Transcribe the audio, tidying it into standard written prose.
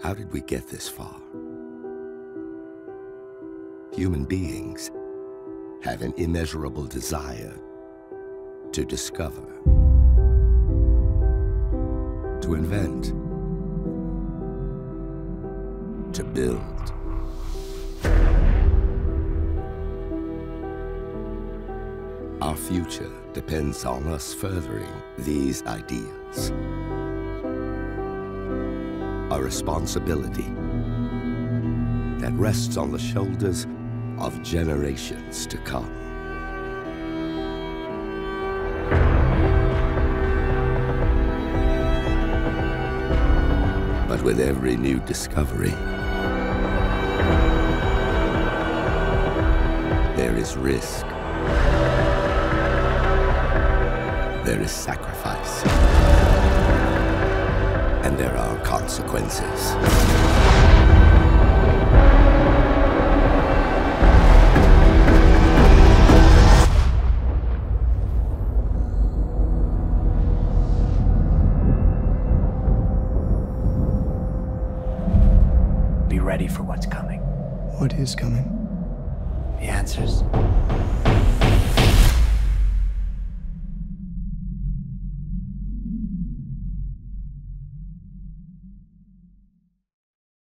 How did we get this far? Human beings have an immeasurable desire to discover, to invent, to build. Our future depends on us furthering these ideals. A responsibility that rests on the shoulders of generations to come. But with every new discovery, there is risk. There is sacrifice. And there are consequences. Be ready for what's coming. What is coming? The answers.